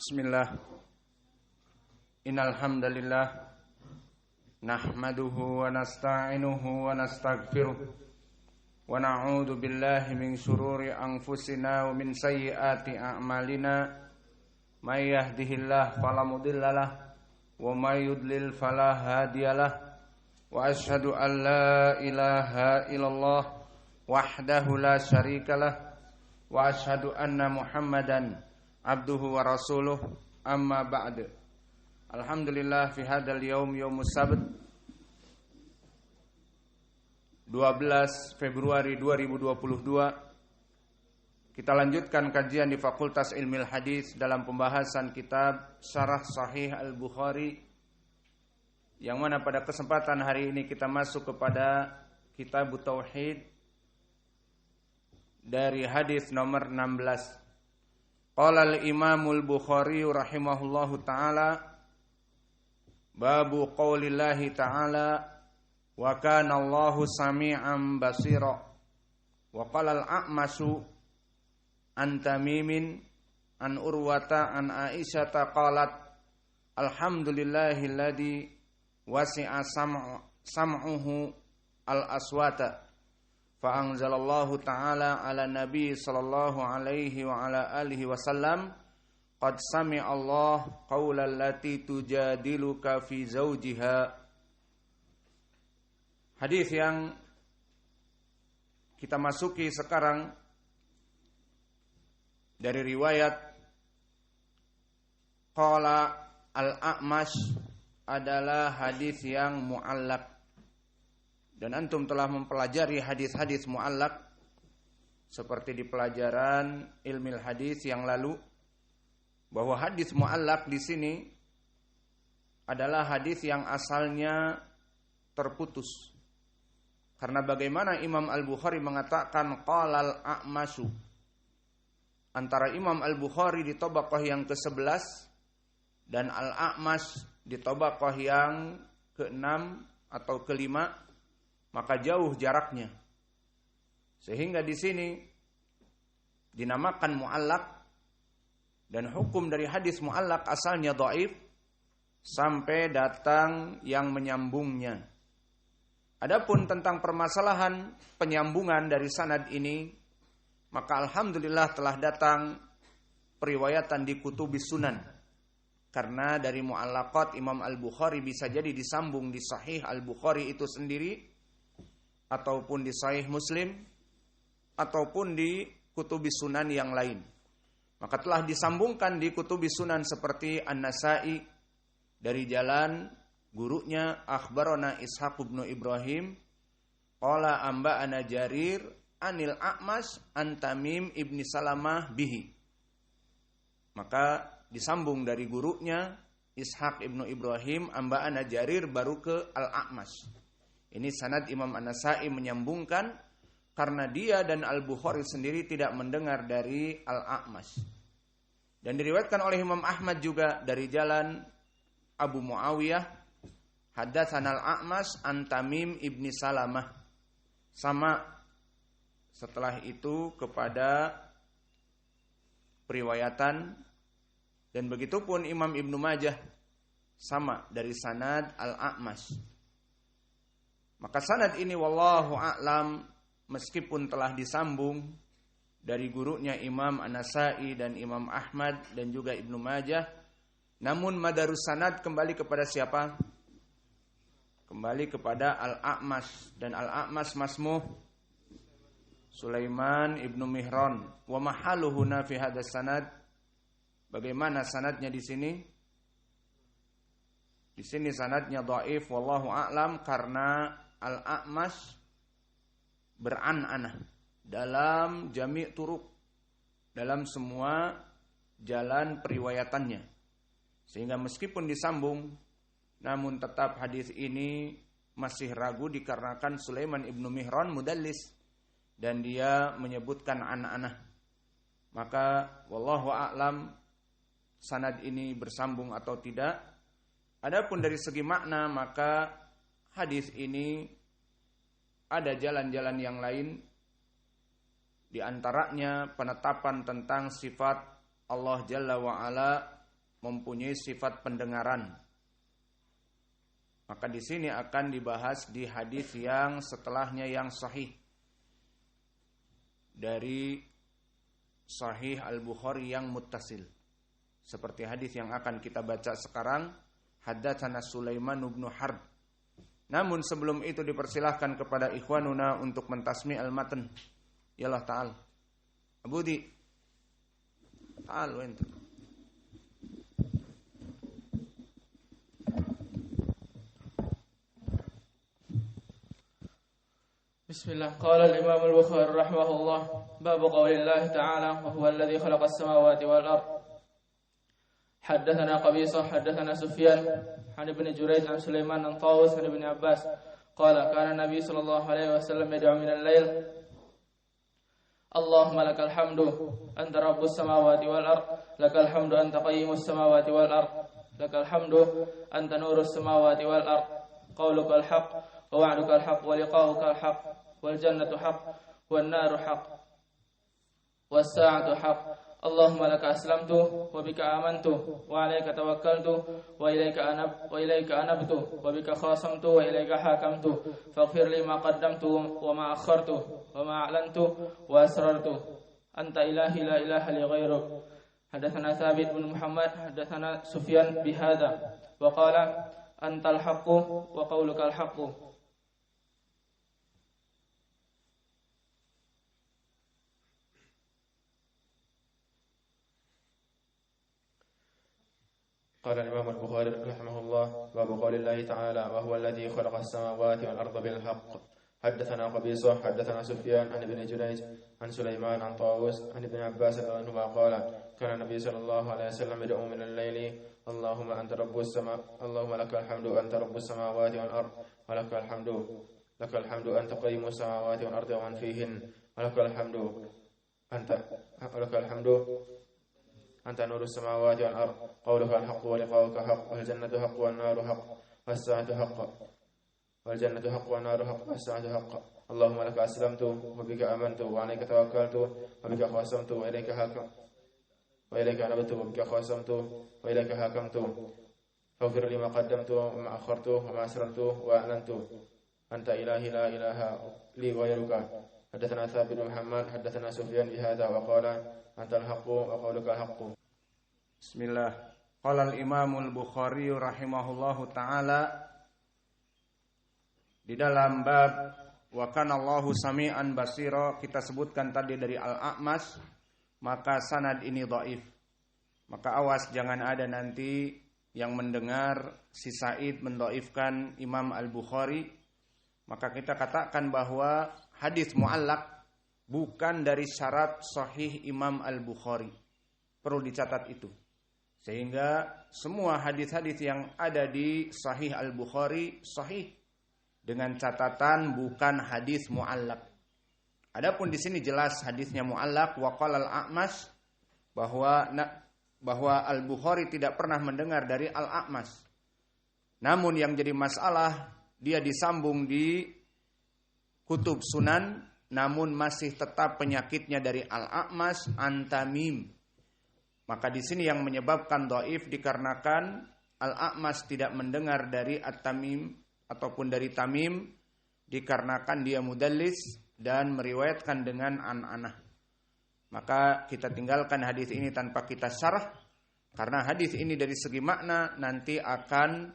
Bismillah. Innal hamdalillah nahmaduhu wa nasta'inuhu wa nastaghfiruh wa na'udzu billahi min shururi anfusina wa min sayyiati a'malina. May yahdihillahu fala mudhillalah wa may yudlil fala hadiyalah. Wa asyhadu an la ilaha illallah wahdahu la syarikalah wa asyhadu anna Muhammadan abduhu wa rasuluh. Amma ba'd. Alhamdulillah fi hadzal yaumus sabt 12 Februari 2022 kita lanjutkan kajian di Fakultas Ilmil Hadis dalam pembahasan kitab Syarah Sahih Al-Bukhari, yang mana pada kesempatan hari ini kita masuk kepada Kitab Tauhid dari hadis nomor 16. Qala al-Imamul Bukhari rahimahullahu ta'ala, babu qaulillahi ta'ala wa kana Allahu sami'an basira. Wa qala al-A'masyu an Tamimin an Urwata an Aisyata qalat alhamdulillahilladzi wasi'a sam'uhu al-aswata fa anzalallahu ta'ala ala nabi sallallahu alaihi wa ala alihi wasallam qad sami'a Allah qaulal lati tujadiluka fi zawjiha. Hadis yang kita masuki sekarang dari riwayat qala al-A'mash adalah hadis yang mu'allaq. Dan antum telah mempelajari hadis-hadis mu'allaq seperti di pelajaran ilmil hadis yang lalu, bahwa hadis mu'allaq di sini adalah hadis yang asalnya terputus. Karena bagaimana Imam Al-Bukhari mengatakan qalal A'masyu, antara Imam Al-Bukhari di tabaqah yang ke-11 dan Al-A'mash di tabaqah yang ke-6 atau ke-5, maka jauh jaraknya. Sehingga di sini dinamakan mu'allaq, dan hukum dari hadis mu'allaq asalnya dhaif sampai datang yang menyambungnya. Adapun tentang permasalahan penyambungan dari sanad ini, maka alhamdulillah telah datang periwayatan di kutubis sunan. Karena dari mu'allaqat Imam Al-Bukhari bisa jadi disambung di Sahih Al-Bukhari itu sendiri, ataupun di Sahih Muslim, ataupun di kutubis sunan yang lain. Maka telah disambungkan di kutubis sunan seperti An-Nasa'i dari jalan gurunya akhbarana Ishaq bin Ibrahim qala amba'ana Jarir anil A'mash an Tamim ibni Salamah bihi. Maka disambung dari gurunya Ishaq ibnu Ibrahim amba'ana Jarir baru ke Al-A'mash. Ini sanad Imam An-Nasa'i menyambungkan karena dia dan Al-Bukhari sendiri tidak mendengar dari Al-A'mash. Dan diriwayatkan oleh Imam Ahmad juga dari jalan Abu Muawiyah haddatsanal A'mash an Tamim ibni Salamah. Sama setelah itu kepada periwayatan, dan begitupun Imam Ibnu Majah sama dari sanad Al-A'mash. Maka sanad ini wallahu a'lam, meskipun telah disambung dari gurunya Imam An-Nasa'i dan Imam Ahmad dan juga Ibnu Majah, namun madarus sanad kembali kepada siapa? Kembali kepada Al-A'mash, dan Al-A'mash masmuh Sulaiman Ibnu Mihran. Wa mahaluhu fi hadzal sanad, bagaimana sanadnya di sini? Di sini sanadnya dhaif wallahu a'lam, karena Al-A'mash beran'anah dalam jami' turuk, dalam semua jalan periwayatannya. Sehingga meskipun disambung, namun tetap hadis ini masih ragu dikarenakan Sulaiman ibnu Mihran mudallis dan dia menyebutkan an-anah. Maka wallahu a'lam sanad ini bersambung atau tidak. Adapun dari segi makna, maka hadis ini ada jalan-jalan yang lain, di antaranya penetapan tentang sifat Allah Jalla wa'ala mempunyai sifat pendengaran. Maka di sini akan dibahas di hadis yang setelahnya yang sahih dari Sahih Al-Bukhari yang muttasil. Seperti hadis yang akan kita baca sekarang, haddatsana Sulaiman bin Harb. Namun sebelum itu dipersilahkan kepada ikhwanuna untuk mentasmi al-matan. Yalah ta'al. Abudi. Ta'al wa anta. Bismillah. Qala al-Imam al-Bukhari rahimahullah, bab qoulillah ta'ala wa huwa alladhi khalaqa as-samawati wal ard. Haddatsana Qabisa, haddatsana Sufyan, an Ibn Jurayj an Sulaiman an Tawus an Ibn Abbas qala kana Nabi sallallahu alaihi wasallam yad'u min al-lail Allahumma lakal hamdu anta rabbus samawati wal ard, lakal hamdu anta qayyimus samawati wal ard, lakal hamdu anta nurus samawati wal ard, qaulukal haqq wa wa'dukal haqq wa liqa'ukal haqq wal jannatu haqq wan naru haqq was sa'atu haqq. Allahumma laka aslamtu wa bika amantu wa alayka tawakkaltu wa ilayka anabtu wa bika khasamtu wa ilayka hakamtu faghfir li ma qaddamtu wa ma akhartu wa ma a'lantu wa asrartu anta ilahi la ilaha li ghairuk. Hadatsana Thabit bin Muhammad hadatsana Sufyan bihadza wa qala antal haqqu wa qaulukal haqqu. قال الإمام البخاري رحمه الله باب قول الله تعالى وهو الذي خلق السماوات والأرض بالحق. حدثنا قبيصة حدثنا سفيان عن ابن جريج عن سليمان عن طاووس عن ابن عباس رضي الله عنهما قال كان النبي صلى الله عليه وسلم يدعو من الليل اللهم أنت رب السماء اللهم لك الحمد أنت رب السماوات والأرض ولك الحمد أنت قيم السماوات والأرض ومن فيهن ولك الحمد أنت نور السماوات والأرض قولك الحق ولقاؤك حق والجنة حق والنار حق والساعة حق والجنة حق والنار حق والساعة حق. اللهم لك أسلمت وبك آمنت وعليك توكلت وبك خاصمت وإليك أنبت وبك خاصمت وإليك حاكمت فاغفر لي ما قدمت وما أخرت وما أسررت وأعلنت أنت إلهي لا إله لي غيرك. حدثنا ثابت بن محمد حدثنا سفيان بهذا وقال أنت الحق وقولك الحق. Bismillah. Qala al-Imam al-Bukhari rahimahullahu taala di dalam bab wa kana Allahu sami'an basira, kita sebutkan tadi dari Al-A'mas, maka sanad ini dhaif. Maka awas jangan ada nanti yang mendengar si Sa'id mendhaifkan Imam Al-Bukhari. Maka kita katakan bahwa hadis mu'allaq bukan dari syarat sahih Imam Al-Bukhari. Perlu dicatat itu. Sehingga semua hadis-hadis yang ada di Sahih Al-Bukhari sahih dengan catatan bukan hadis mu'allaq. Adapun di sini jelas hadisnya mu'allaq wa qala al-A'mas bahwa Al-Bukhari tidak pernah mendengar dari Al-A'mas. Namun yang jadi masalah dia disambung di kutub sunan namun masih tetap penyakitnya dari Al-A'mas an Tamim. Maka di sini yang menyebabkan dhaif dikarenakan Al-A'mas tidak mendengar dari At-Tamim ataupun dari Tamim dikarenakan dia mudallis dan meriwayatkan dengan an-anah. Maka kita tinggalkan hadis ini tanpa kita syarah karena hadis ini dari segi makna nanti akan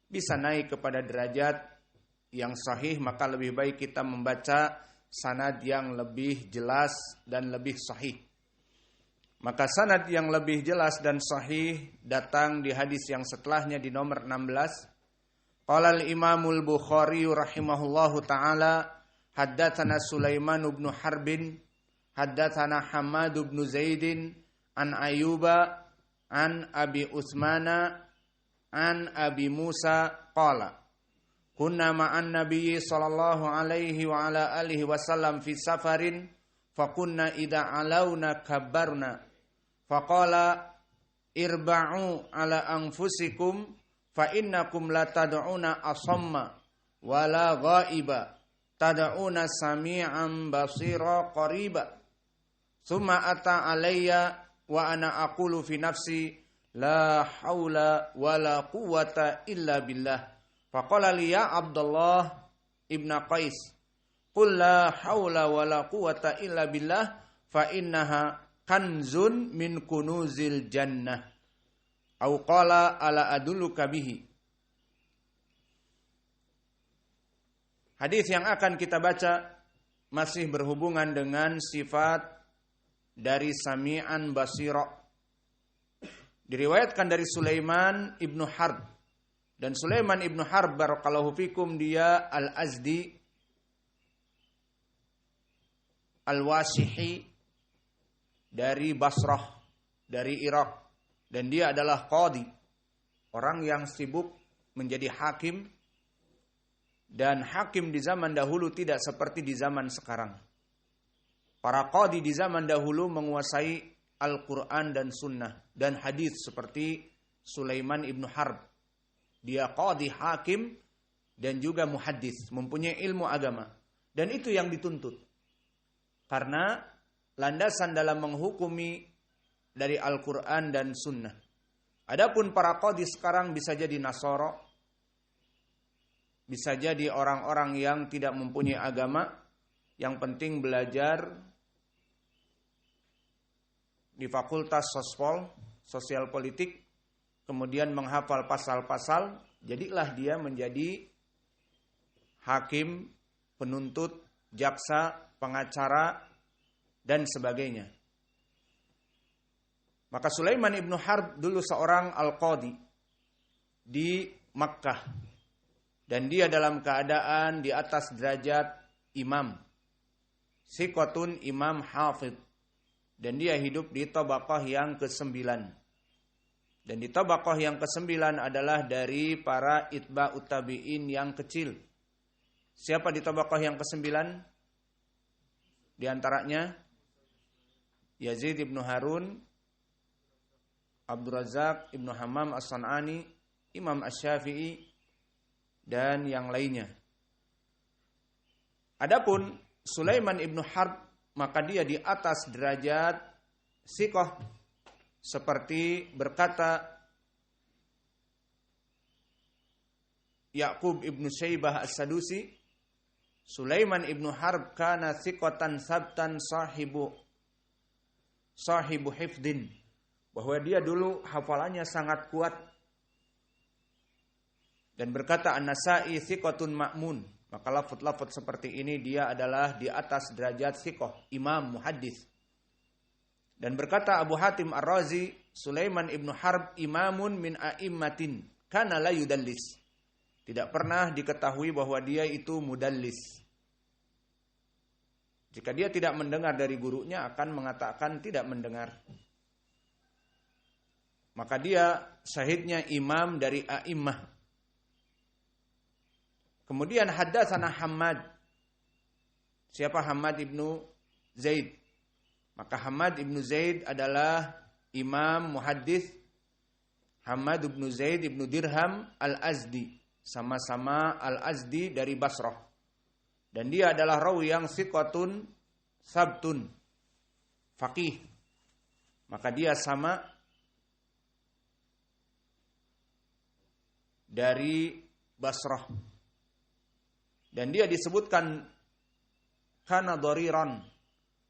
bisa naik kepada derajat yang sahih, maka lebih baik kita membaca sanad yang lebih jelas dan lebih sahih. Maka sanad yang lebih jelas dan sahih datang di hadis yang setelahnya di nomor 16. Qala al-Imamul Bukhari rahimahullahu taala haddatsana Sulaiman bin Harbin haddatsana Hammad bin Zaidin an Ayyuba an Abi Utsmana an Abi Musa qala kunna ma'an nabiyyi sallallahu alaihi wa ala alihi wasallam fi safarin fakunna idza alauna kabbarna faqala irba'u ala anfusikum fa innakum la tad'una asamma wala ghaiba tad'una sami'an basira qariba thumma ata alayya wa ana aqulu fi nafsi la haula wala quwata illa billah. Faqala li ya Abdullah ibn Qais, qul la haula wala quwata illa billah fa innaha kanzun min kunuzil jannah. Au qala ala adulluka bihi. Hadis yang akan kita baca masih berhubungan dengan sifat dari Sami'an Basira. Diriwayatkan dari Sulaiman ibnu Harb. Dan Sulaiman ibnu Harb barakallahu fikum dia Al-Azdi Al-Wasihi dari Basrah, dari Irak. Dan dia adalah qadi, orang yang sibuk menjadi hakim. Dan hakim di zaman dahulu tidak seperti di zaman sekarang. Para qadi di zaman dahulu menguasai Al-Quran dan Sunnah dan hadis seperti Sulaiman ibnu Harb. Dia qadi hakim dan juga muhaddis, mempunyai ilmu agama. Dan itu yang dituntut. Karena landasan dalam menghukumi dari Al-Quran dan Sunnah. Adapun para qadi sekarang bisa jadi Nasara, bisa jadi orang-orang yang tidak mempunyai agama, yang penting belajar di fakultas sospol, sosial politik, kemudian menghafal pasal-pasal, jadilah dia menjadi hakim, penuntut, jaksa, pengacara, dan sebagainya. Maka Sulaiman ibnu Harb dulu seorang al-qadi di Makkah. Dan dia dalam keadaan di atas derajat imam. Siqatun imam hafidh. Dan dia hidup di tabaqah yang ke-9. Dan di tabaqah yang ke-9 adalah dari para itba'ut tabi'in yang kecil. Siapa di tabaqah yang ke-9? Di antaranya Yazid ibnu Harun, Abdul Razak ibnu Hammam as-San'ani, Imam Asy-Syafi'i, dan yang lainnya. Adapun Sulaiman ibnu Harb, maka dia di atas derajat siqah, seperti berkata Ya'qub ibnu Syaibah as-Sadusi, Sulaiman ibnu Harb kana siqatan sabtan sahibu hifdin, bahwa dia dulu hafalannya sangat kuat. Dan berkata An-Nasa'i thiqatun ma'mun. Maka lafaz-lafaz seperti ini dia adalah di atas derajat thiqah, imam muhaddis. Dan berkata Abu Hatim Ar-Razi, Sulaiman ibnu Harb imamun min a'immatin kana la yudallis. Tidak pernah diketahui bahwa dia itu mudallis. Jika dia tidak mendengar dari gurunya akan mengatakan tidak mendengar. Maka dia syahidnya imam dari a'immah. Kemudian haddatsana Hammad. Siapa Hammad ibnu Zaid? Maka Hammad ibnu Zaid adalah imam muhaddis. Hammad ibnu Zaid ibnu Dirham al-Azdi. Sama-sama al-Azdi dari Basrah. Dan dia adalah rawi yang siqatun sabtun, faqih. Maka dia sama dari Basrah. Dan dia disebutkan kana dhariran.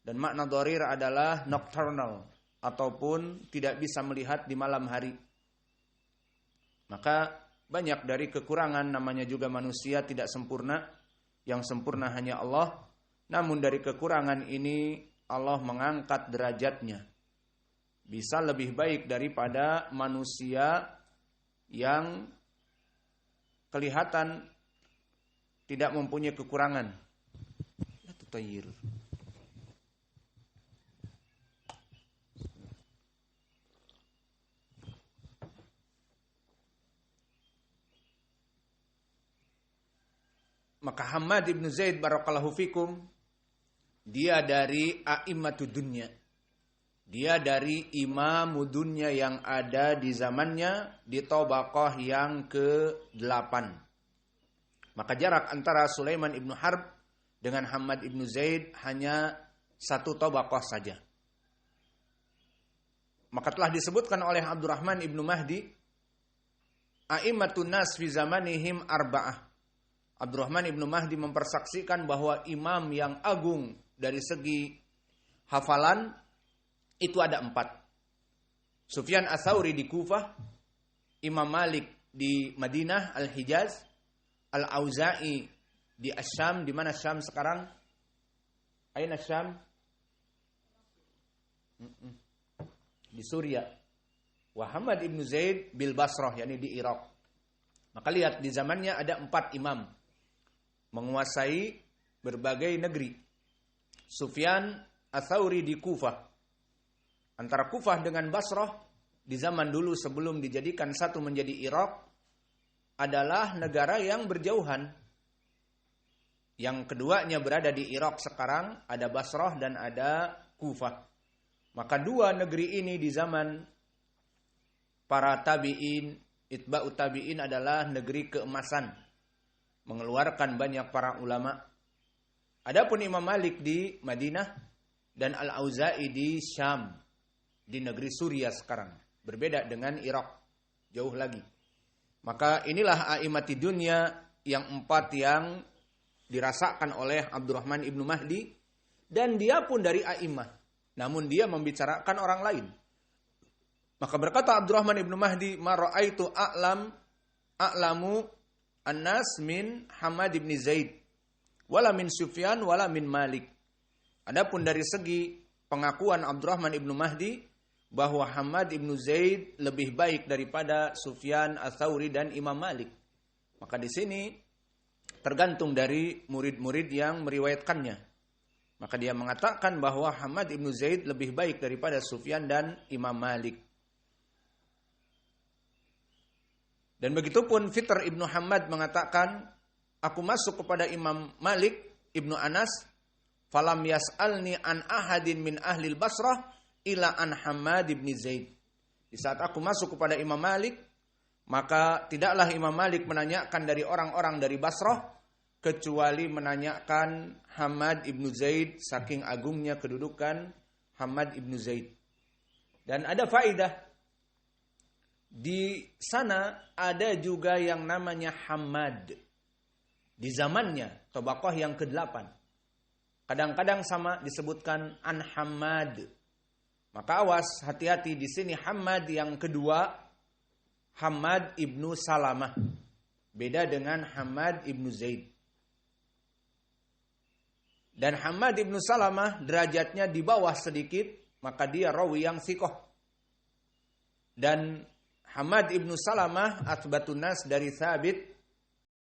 Dan makna dharir adalah nocturnal, ataupun tidak bisa melihat di malam hari. Maka banyak dari kekurangan, namanya juga manusia tidak sempurna. Yang sempurna hanya Allah. Namun dari kekurangan ini Allah mengangkat derajatnya. Bisa lebih baik daripada manusia yang kelihatan tidak mempunyai kekurangan. Maka Hammad ibn Zaid barakallahu fikum, dia dari a'immatud dunya. Dia dari imam dunya yang ada di zamannya di tabaqah yang ke-8. Maka jarak antara Sulaiman ibnu Harb dengan Hammad ibnu Zaid hanya satu tabaqah saja. Maka telah disebutkan oleh Abdurrahman ibnu Mahdi, a'immatun nas fi zamanihim arba'ah. Abdurrahman ibnu Mahdi mempersaksikan bahwa imam yang agung dari segi hafalan itu ada 4. Sufyan Ats-Tsauri di Kufah, Imam Malik di Madinah Al-Hijaz, Al-Auza'i di Asyam. Di mana Syam sekarang? Aina Syam? Di Suriah. Wa Hamad ibnu Zaid bil Basrah, yakni di Irak. Maka lihat, di zamannya ada 4 imam menguasai berbagai negeri. Sufyan Ats-Tsauri di Kufah. Antara Kufah dengan Basrah di zaman dulu sebelum dijadikan satu menjadi Irak adalah negara yang berjauhan. Yang keduanya berada di Irak sekarang, ada Basrah dan ada Kufah. Maka 2 negeri ini di zaman para tabi'in, itba'ut tabi'in adalah negeri keemasan, mengeluarkan banyak para ulama. Adapun Imam Malik di Madinah dan Al-Auza'i di Syam, di negeri Suriah sekarang, berbeda dengan Irak, jauh lagi. Maka inilah a'imati dunya yang 4 yang dirasakan oleh Abdurrahman ibnu Mahdi, dan dia pun dari a'imah, namun dia membicarakan orang lain. Maka berkata Abdurrahman ibnu Mahdi, ma ra'aitu a'lamu an-nas min Hamad ibn Zaid wala min Sufyan wala min Malik. Adapun dari segi pengakuan Abdurrahman ibnu Mahdi bahwa Hamad ibnu Zaid lebih baik daripada Sufyan Ats-Tsauri dan Imam Malik, maka di sini tergantung dari murid-murid yang meriwayatkannya. Maka dia mengatakan bahwa Hamad ibnu Zaid lebih baik daripada Sufyan dan Imam Malik. Dan begitupun Fitr ibnu Hamad mengatakan, aku masuk kepada Imam Malik ibnu Anas, falam yas'alni an ahadin min ahlil Basrah ila an Hamad ibn Zaid. Di saat aku masuk kepada Imam Malik, maka tidaklah Imam Malik menanyakan dari orang-orang dari Basrah, kecuali menanyakan Hamad ibn Zaid, saking agungnya kedudukan Hamad ibn Zaid. Dan ada faedah, di sana ada juga yang namanya Hamad. Di zamannya, Tabaqah yang ke-8. Kadang-kadang sama disebutkan an Hamad. Maka awas, hati-hati di sini Hamad yang kedua, Hamad ibnu Salamah. Beda dengan Hamad ibnu Zaid. Dan Hamad ibnu Salamah derajatnya di bawah sedikit, maka dia rawi yang thiqah. Dan Hamad ibnu Salamah athbatun nas dari Thabit